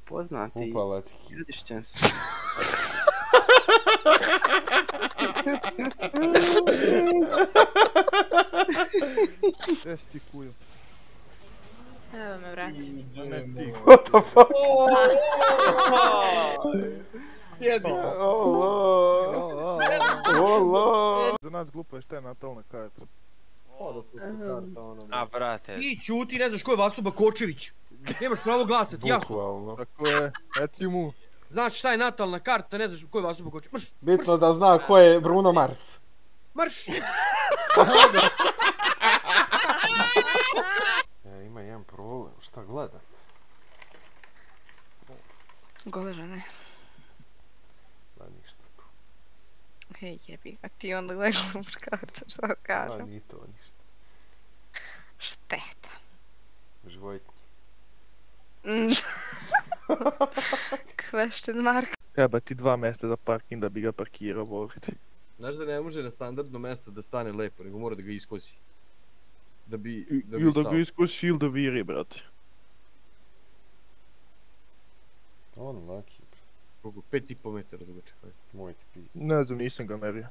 Poznati. Upala ti. Izlišćen se. Gdje si ti kuju? Evo me vrati. What the fuck? Za nas glupo je šta je natalna karta. A, brate. Ti ćuti, ne znaš ko je Vasuba Kočević. Nemaš pravo glasati, jasno. Bukvalno. Tako je, reci mu. Znaš šta je natalna karta, ne znaš ko je Vasuba Kočević. Mrš, Bitno da zna ko je Bruno Mars. mrš. Ima jedan problem, šta gledat? Gole žene. Da ništa tu. Hej, jebi. A ti onda gledaš muškarca, što da Da kažem? nije to ništa. Šteta. Životinje. Question mark. Treba ti 2 mjesta za parking da bi ga parkirao, voliti. Znaš da ne može na standardno mesto da stane lepo, nego mora da ga iskosi. Da bi Ili da stao. ga iskusi ili da viri, brate. On onaki, Koliko? 5,5 metara dugačak. moj ti pi. Ne znam, nisam ga merio.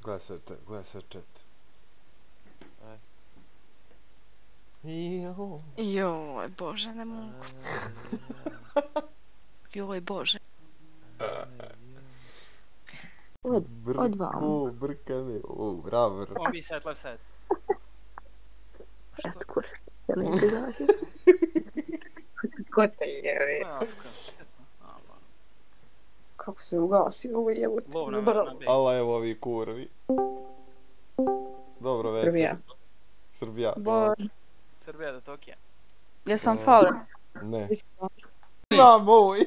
Gledaj se chat. Joj, bože, ne mogu. Joj, bože. Od vam. Brkane, ravr. On bi set, left side. Rat kur. Ja ne ti zaši. Ko te je? Kako se ugasio ovo je Lov na B. Ala evo ovi kurvi. Dobro večer. Srbija. Srbija. Bože. Srbija do Tokija. Ja sam fale. Ne. Na moj.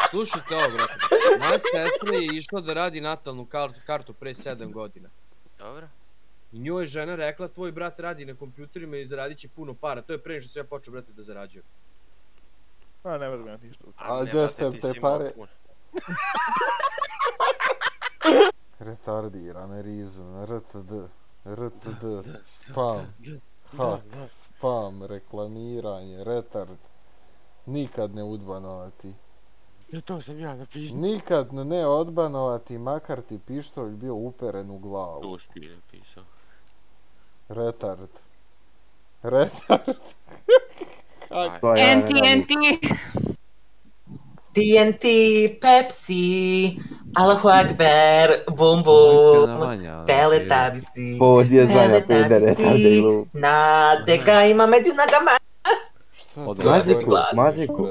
Slušajte ovo, brate. Moja sestra je išla da radi natalnu kartu pre 7 godina. Dobro. I njoj je žena rekla, tvoj brat radi na kompjuterima i zaradit će puno para. To je pre nego što sam ja počeo, brate, da zarađujem. A, ne verujem ja ništa. A gdje ste te pare? Retardirane reason, RTD, spam, hack, spam, reklamiranje, retard. Nikad ne udbanovati. To sam ja napisao. Nikad ne odbanovati, makar ti pištolj bio uperen u glavu. To si ti napisao. Retard. NT. TNT, Pepsi, Allahu Akbar, bum bum, Teletubbiesi, Teletubbiesi, Nadega ima među nogama. Maziku.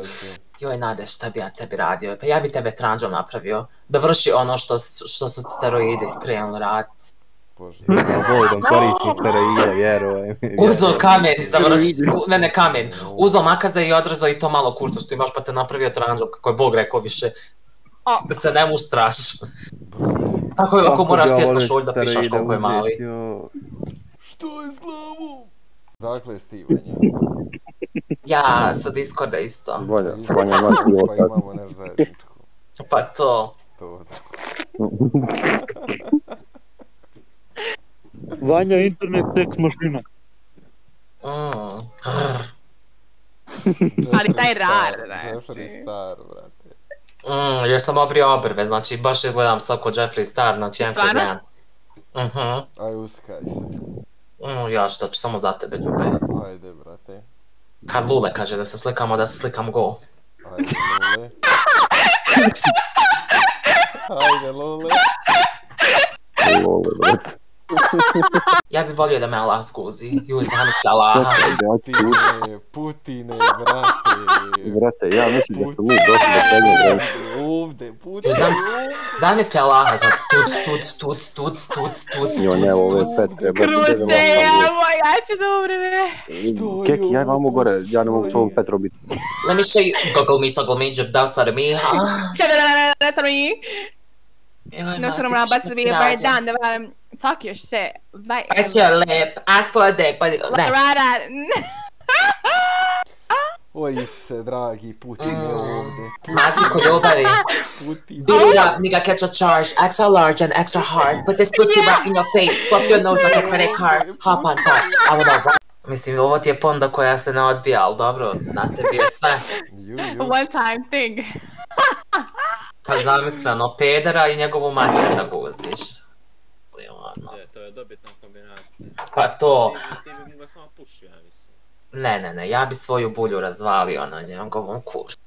Joj Nade, šta bi ja tebi radio? Pa ja bi tebe tranđom napravio, da vrši ono što su steroidi krenuli raditi. Bože. Vojdom koristim steroide, vjerujem. Uzo kamen i završio, ne kamen, uzo makaza i odrezao i to malo kurca što imaš pa te napravio tranđom, kako je Bog rekao više. Da se ne mustraš. Tako je ako moraš sjest na šolj da pišaš koliko je mali. Što je s glavom? Dakle, Stivanja. Ja, sa Discorda isto. Bolje, Pa imamo nešto zajedničko. Pa to. Vanja, internet, tekst mašina. Ali taj rar, Jeffree Star, brate. Još sam obrio obrve, znači baš izgledam sad ko Jeffree Star, znači 1/1. Aj, uskaj se. Ja što ću samo za tebe, ljube. Ajde, brate. Kad Lule kaže da se slikamo, da se slikam go. Ajde, Lule. Ajde, Lule. Lole, brate. Ja bi volio da me Allah skuzi. Juj, zamisli Allaha. Putine, brate. Brate, ja mislim da su mi došli do tebe, brate. Ovdje, Putine. Zamisli Allaha, za tuc. Jo, ne, ovo je Petre, brate. Krute, ja ću dobro me. Keki, ja imamo gore, ja ne mogu s ovom Petrom biti. Let me show you. Goggle me, soggle me, jib da sada mi. Ne sam mi. No sam nam baciti bi bar dan da varam talk your shit. Bite your lip, ask for a dick, but... Rada. Oj se, dragi, Putin je ovdje. Maziko ljubavi. Putin. Beat it up, nigga, catch a charge. Extra large and extra hard. Put this pussy right in your face. Swap your nose like a credit card. Hop on top. I wanna ride. Mislim, ovo ti je ponda koja se ne odbija, ali dobro, na tebi je sve. One time thing. Pa zamisli, ono, pedera i njegovu mater da guziš. To je dobitna kombinacija. Pa to... Ti bi mu ga samo pušio, ja mislim. Ne, ja bi svoju bulju razvalio na njegovom kursu.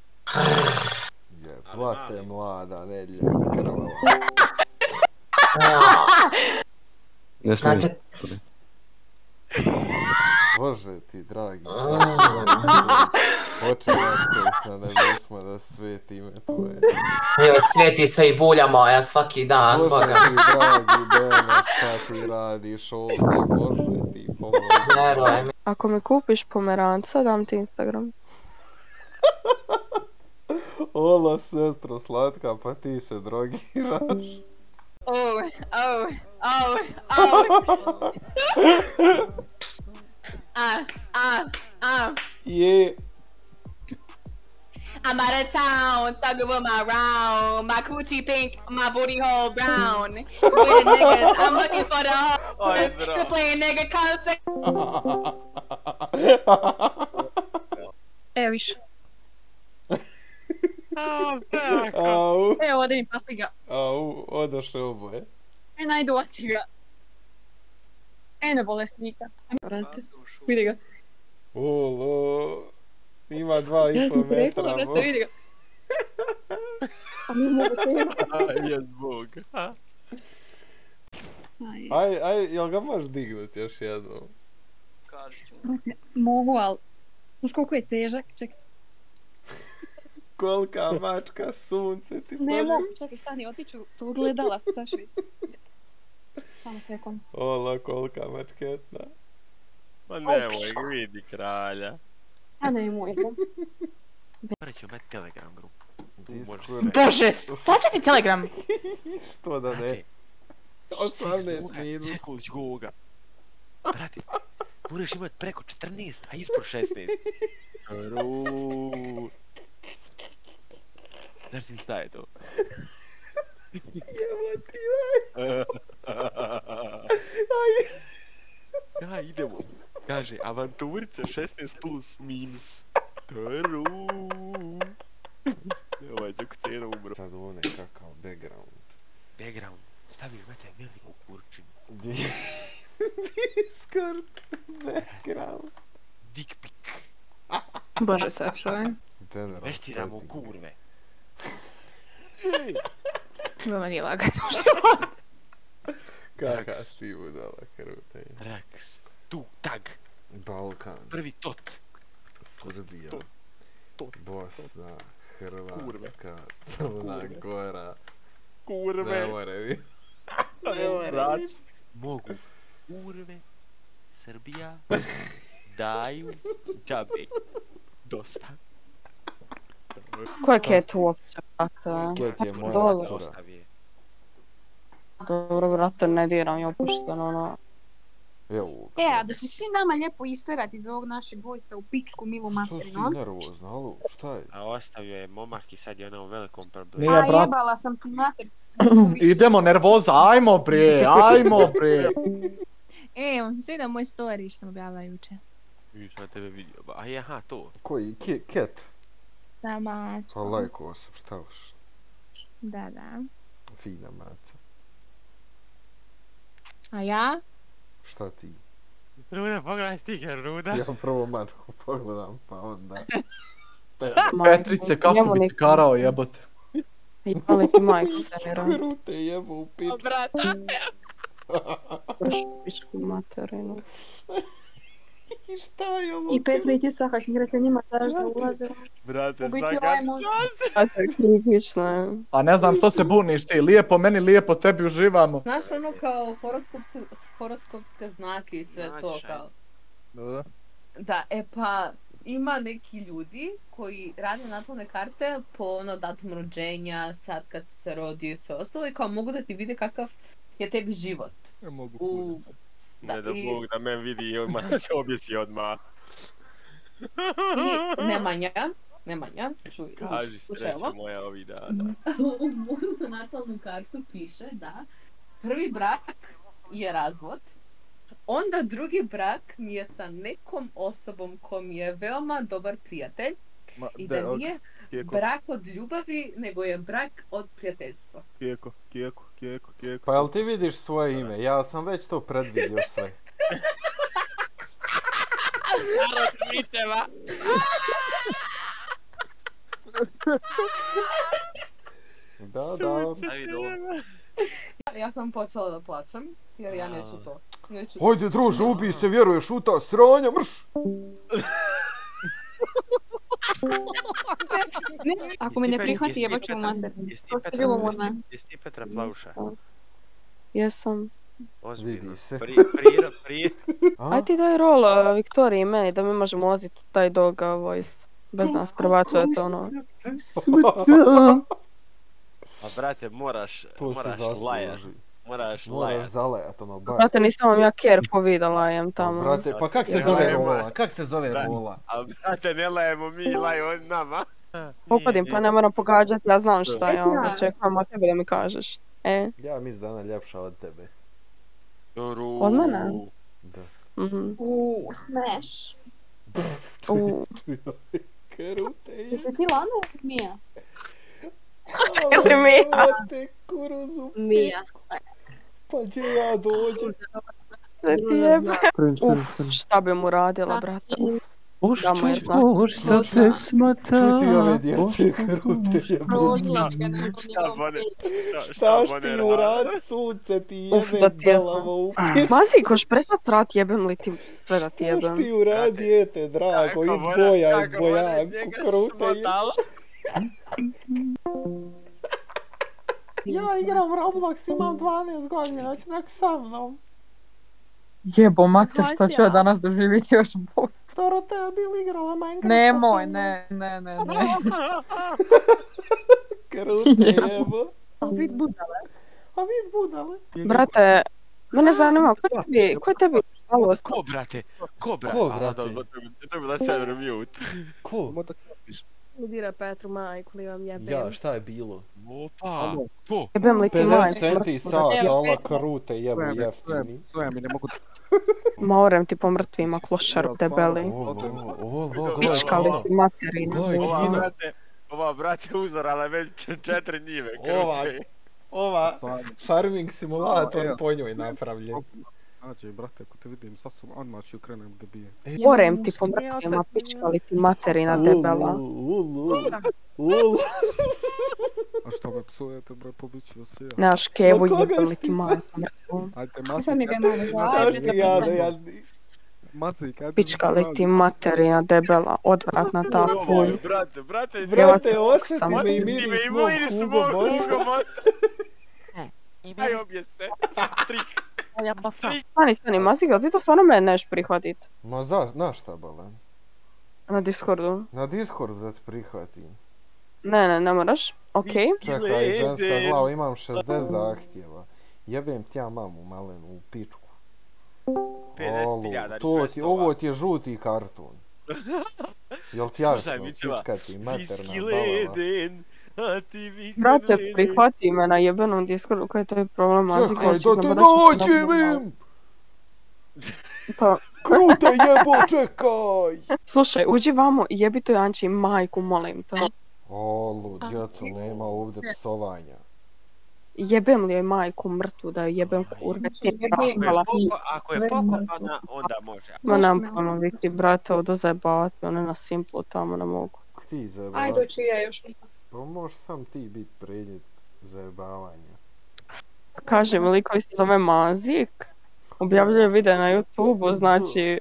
Jebate mlada, nedlja, krvava. Ne smiješ. Bože ti, dragi, hoće naš pesna da nismo da sveti ime tvoje. Joj, sveti se i bulja moja svaki dan, Bože boga. ti, dragi, Dena, šta ti radiš ovdje, Bože ti, pomozi. Ako mi kupiš pomeranca, dam ti Instagram. Ola, sestro slatka, pa ti se drogiraš. Je. I'm out of town, thugging with my round, my coochie pink, my booty hole brown. With the niggas, I'm looking for the hoes to play a nigga concept. Evo više. Au. Evo, ode mi papiga. Au, odoše oboje. Najdu oti ga. Eno bolesnika. Vidi ga. Olo. Ima 2,5 metra. Vidi ga. A ne mogu te. Jes bog. Aj, jel ga možeš dignut još jednom? Mogu, ali... Znaš koliko je težak? Čekaj. Kolika mačka, sunce ti Ne mogu, čekaj, stani, otiću tu gledala, saš vidi. Samo sekund. Ola, kolika mačketna. Ma nemoj, vidi kralja. A ne moj. Morat ću imati Telegram grupu. Bože, sad će ti Telegram. Što da ne? 18 minus. Sekulić Goga. Brate, moraš imat preko 14, a ispod 16. Znaš ti šta je to? Jebati, Ja, idemo. Kaže, avanturica 16 plus minus. Taru. Ovaj za kucena umro. Sad ovo nekakav background. Background. Stavi imate veliku kurčinu. Discord background. Dick pic. Bože, sačuvaj. Vestiramo kurve. Ovo meni lagano. Kaka si udala krute. Rax. Tu, tag. Balkan. Prvi tot. Srbija. Bosna. Hrvatska. Crna Gora. Kurve. Ne more vi. Mogu. Kurve. Srbija. Daju. Džabe. Dosta. Ko je Ket uopće, brate? Ket je moja Dole. cura. Dobro, brate, ne diram je opušteno, ono. Evo. A da će svi nama lijepo isterati iz ovog našeg vojsa u pičku milu materinu. Što si nervozna, alo? Šta je? A ostavio je momak i sad je ona u velikom problemu. A jebala sam ti mater. Idemo, nervoza, ajmo bre, ajmo bre. On se svida moj story što sam objavila juče. Nisam tebe vidio, aha, to. Koji? Ket? Da, mačko. Pa lajko sam, šta još? Da. Fina maca. A ja? Šta ti? Ruda, pogledaj stiker, Ruda. Ja prvo mačku pogledam, pa onda... Petrice, kako bi ti karao jebote? Jebali ti majku senira. Krute jebo u pičku. Brata. Pičku materinu. I šta je ovo? I Petra i ti svakak igrate njima daš da ulaze. Brate, Brate, krivično je. A ne znam što se buniš ti, lijepo meni, lijepo tebi, uživamo. Znaš ono kao horoskopske znake i sve to kao. Da, pa ima neki ljudi koji rade natalne karte po ono datum rođenja, sad kad se rodio i sve ostalo i kao mogu da ti vide kakav je tebi život. Mogu kudice. Ne da Bog da men vidi i odmah se objesi odmah. I Nemanja, čuj, slušaj ovo. Kaži, sreće moja ovih dana. U moju natalnu kartu piše da prvi brak je razvod, onda drugi brak mi je sa nekom osobom ko mi je veoma dobar prijatelj i da nije brak od ljubavi, nego je brak od prijateljstva. Kijeko. Pa jel ti vidiš svoje ime? Ja sam već to predvidio sve. Staro smičeva! Da. Ja sam počela da plačem, jer ja neću to. Hajde druže, ubij se, vjeruješ u ta sranja, mrš! Ako me ne prihvati, jeba ću u mater. Jesi ti Petra Plavuša? Jesam. Vidi se. Prije. Aj ti daj rol Viktoriji i meni da mi možemo ulaziti u taj dog voice. Bez nas prebacujete ono. A brate, moraš lajat. Moraš zalajat, ono, bar. Brate, nisam vam ja kerko vida lajem tamo. Brate, pa kak se zove rola? A brate, ne lajemo mi, laju on nama. Pogodim, pa ne moram pogađati, ja znam šta je ono. Čekam od tebe da mi kažeš. Ja mislim da je ona ljepša od tebe. Od mene? Da. Smash. Krute. Jesi ti Lana ili Mija? Ili Mija? Ovo kuruzu. Mija. Pa će ja dođem. Sve ti jebe. Šta bi mu radila, brate? Što se smata. Čuti ove djece krute jebe. Šta ti urad, sunce ti jebe balavo u pičku. Mazi, koš presat rat jebem li ti sve da ti jebem. Šta ti urad dijete, drago, id boja, id bojanku, krute jebe. Ja igram Roblox, imam 12 godina, će nek sa mnom. Jebo, mater, što ću ja danas doživjeti još bolje. Dorotea bi igrala Minecraft. Nemoj, ne. Krute jebo. A vid budale. Brate, mene zanima, ko je tebi žalost? Ko, brate? Ko, brate? To bi da server mute. Ko? Udira Petru majku li vam jebem. Ja, šta je bilo? Opa, ko? Jebem li ti 50 majku? centi sat, ova krute jebu jeftini. Svoja mi ne mogu... Morem ti po mrtvima, klošaru debeli. Pička li ti materina. Ova, brate, uzorala već 4 njive. Ova farming simulator po njoj napravljen. Znači, brate, ako te vidim, sad sam odmah ću krenem da bijem. Morem ti po mrtvima, pička li ti materina debela. A što me psujete, bre, pobiću se ja. Nemaš kevu, jebem li ti majku mrtvu. Ajde, Mazi. Sam je ga imao Znaš ti jadni. Mazi, kaj bi... Pička li ti materina debela, odvratna ta pulj. Brate, osjeti me i miris mog Hugo Bossa. Aj, obje se. Trik. Stani, Mazi, ti to stvarno mene neš prihvatit? Ma na šta, balen? Na Discordu. Na Discordu da te prihvatim. Ne moraš, okej. Čekaj, ženska glava, imam 60 zahtjeva. Jebem tja mamu malenu u pičku. 50.000 ovo ti je žuti karton. Jel ti jasno, pička ti, materna balava. Brate, prihvati me na jebenom Discordu, koji to je problem, Mazi. Čekaj, da te nađem im! Krute jebo, čekaj! Slušaj, uđi vamo i jebi to Janči majku, molim te. Olu, djeco, nema ovdje psovanja. Jebem li joj majku mrtvu da joj jebem kurve? Ako je pokopana, onda može. Ma nam pojma Viki, brate, odozajbavati, one na Simplu tamo ne mogu. Ti zajebavati? Ajde, ću ja još. Pa možeš sam ti bit prednjet zajebavanja. Kaže mi lik koji se zove Mazik, objavljuje video na YouTube-u, znači,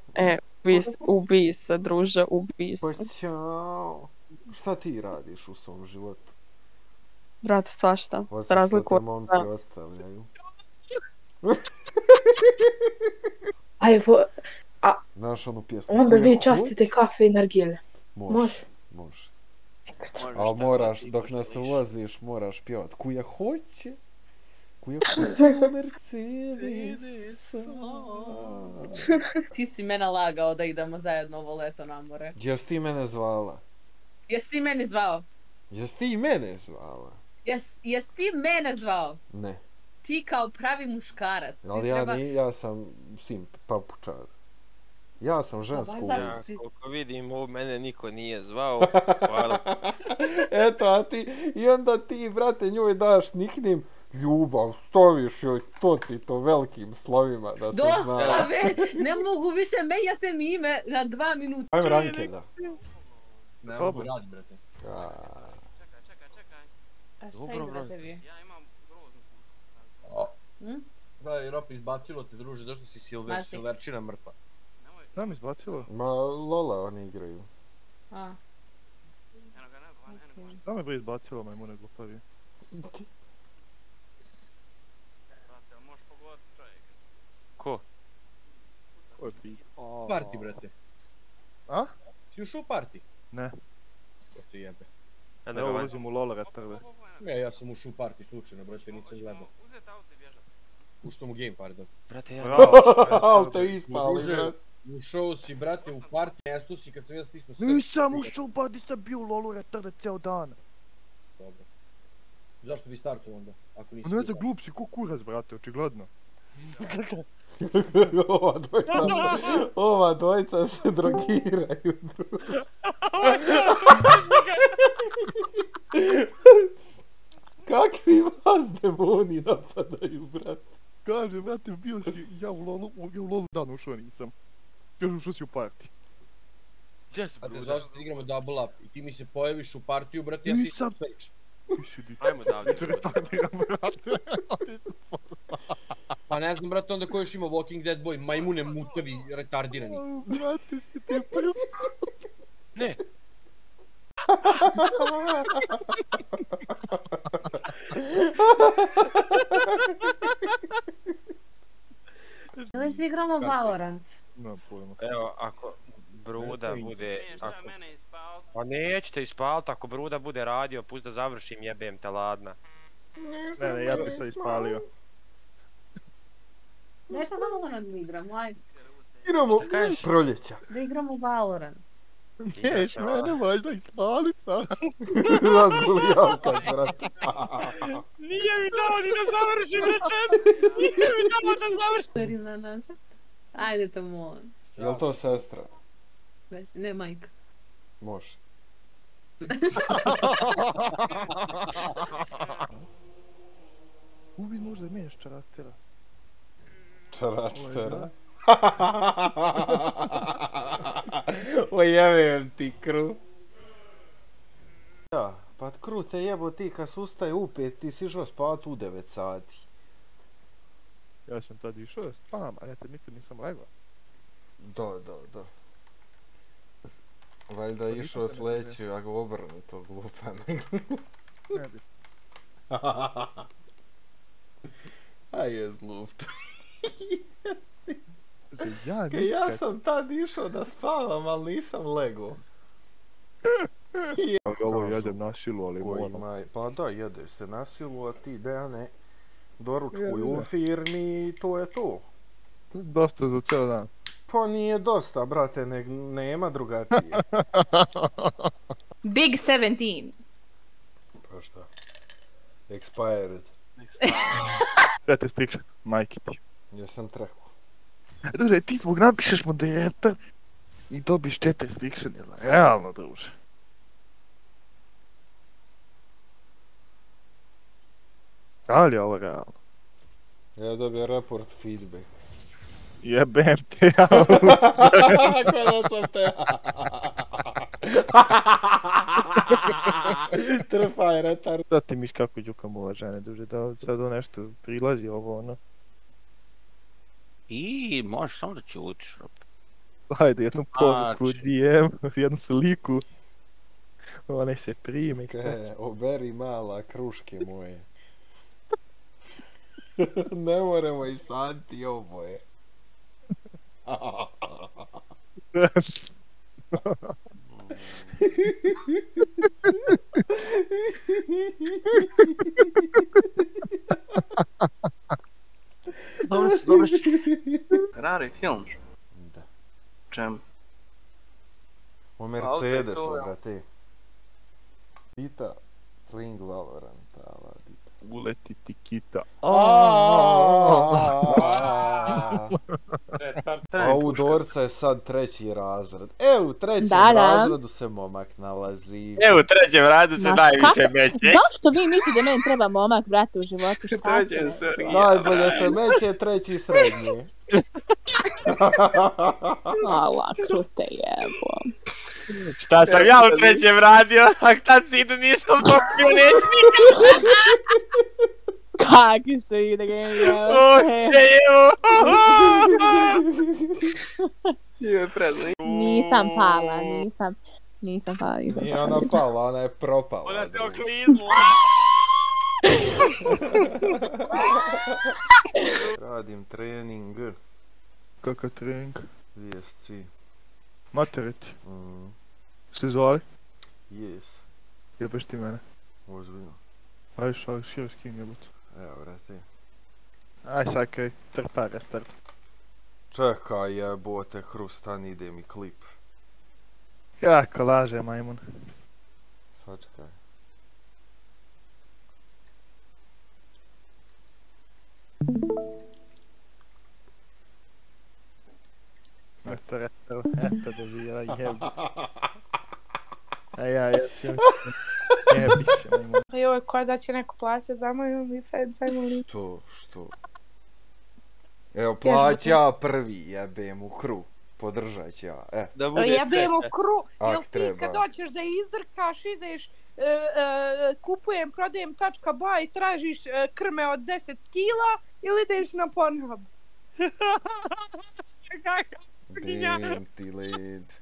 ubij se, druže, ubij se. Pa ćao. Šta ti radiš u svom životu? Brate, svašta. Osim što te momci ostavljaju. Znaš onu pjesmu? Onda vi častite kafe i nargile. Može. Ali moraš, dok nas uvoziš, moraš pjevat. Kuja hoće, Koja kuća Mercedesa. Ti si mene lagao da idemo zajedno ovo leto na more. Jesi ti mene zvala? Jesi ti mene zvao? Jesi ti mene zvala? Jesi ti mene zvao? Ne. Ti kao pravi muškarac. Ali ja sam simp, papučar. Ja sam žensko ulici. Koliko vidim, ovo mene niko nije zvao. Hvala. Eto, a ti, i onda ti, brate, njoj daš nickname ljubav, staviš joj to velikim slovima da se zna. Dosta, ne mogu više, menjate mi ime na 2 minuta. Ajme rankeda. Ne mogu radi, brate. Čekaj. A šta igrate vi? Ja imam groznu pušku. Da, Europa izbacilo te, druže, zašto si Silverčina mrtva? Da mi izbacilo? Ma, Lola oni igraju. A. Da me bi izbacilo, majmune glupavi. Brate, možeš pogoditi čovjeka. Ko? Ko je pi? Parti, brate. A? Si ušao u parti? Ne. Ko te jebe? Ne ulazim u Lola retarde. Ne, ja sam ušao u parti slučajno, brate, nisam gledao. Uzeti auto i bježati. Ušao sam u game, pardon. Brate, ja... Auto ispali, brate. Ušao si, brate, u parti, mjesto si kad sam ja stisnuo sve. Nisam ušao u parti, sam bio u Lolu retarde ceo dan. Dobro. Zašto bi startao onda, ako nisi... Ne znam, glup si, ko kurac, brate, očigledno. Ova dvojica se drogiraju, druže. Kakvi vas demoni napadaju, brate? Kaže, brate, bio si, ja u Lolu dan ušao nisam. Kaže, ušao si u parti. Brate, zašto ti igramo double up i ti mi se pojaviš u partiju, brate, ja stisam switch. Ajmo davlje. Pa ne znam, brate, onda ko još ima Walking Dead boy, majmune mutavi, retardirani. Brate, si ti prst. Ne. Ili si igramo Valorant? Ne, pojma. Evo, ako Bruda bude... Pa nećete ispalit, ako Bruda bude radio, pust da završim, jebem te ladna. Ne, ja bi se ispalio. Daj sad Valorant mi igramo, ajde. Igramo proljeća. Da igramo Valorant. Neš mene valjda ispalit sad. Razgulijavkat, brate. Nije mi dao ni da završim rečenu. Nije mi dao da završim. Ajde te molim. Jel to sestra? Ne, majka. Može. Ubi možda imaš čaraktera. Čaraktera? Ojebem ti Kru. Ja, pa Kru te jebo ti kad se ustaje u 5, ti si išao spavat u 9 sati. Ja sam tad išao da spavam, a ja te nikad nisam legao. Da. Valjda je išao sledeći, a ga obrnu to glupa nego. Ne bi. A jes glup. Ja sam tad išao da spavam, ali nisam legao. Ovo jedem na silu, ali moram. Pa da, jede se na silu, a ti Dejane doručkuju u firmi i to je to. Dosta za ceo dan. Pa nije dosta, brate, nema drugačije. Big 17. Pa šta? Expired. Brate, stičak, majke ti. Jesam treku. Druže, ti zbog napišeš moderator i dobiš 4 stiction, jel? Realno, druže. Ali je ovo realno. Ja dobio report feedback. Jebem te ja. Kada sam te Trefaj retard. Da ti miš kako džukam ova žene, druže, da sad ovo nešto prilazi ovo, ono. I možeš samo da ćutiš. Hajde, jednu poruku, DM, jednu sliku. One se prime. Oberi mala kruške moje. Ne moramo i santi oboje. dobro si. Rari film. Da. Čemu? U Mercedesu, brate. Dita, playing Valorant, ala Dita. Uleti ti kita. A u Dorca je sad 3. razred. U 3. razredu se momak nalazi. U 3. razredu se najviše meće. Zašto vi mislite da meni treba momak, brate, u životu? Najbolje se meće 3. srednji. Ovako te jebo. Šta sam ja u 3. radio, a tad si idu nisam pokrio nečnika. Kaki se ide genija. Nisam pala. Nije ona pala, ona je propala. Ona se oklizla. Radim trening. Kakav trening? VSC. Materiti. Svi zvali? Jes. Jebeš ti mene? Ozbiljno. Aj šali, širo skin jebut. Evo, brate. Aj sad kaj, trpa. Čekaj jebote, Hrustan, ide mi klip. Jako laže, majmun. Sačekaj. Eto, dobila, jebi. Jebi se, majmun. Joj, koja da će neko plaća za moju mi sad, zajmolim. Što? Evo, plaća prvi, jebem u kru. Podržat ću ja, Jebem u kru, jel ti kad doćeš da izdrkaš, ideš, kupujem, prodajem .ba i tražiš krme od 10 kila ili ideš na Pornhub? Bim ti led.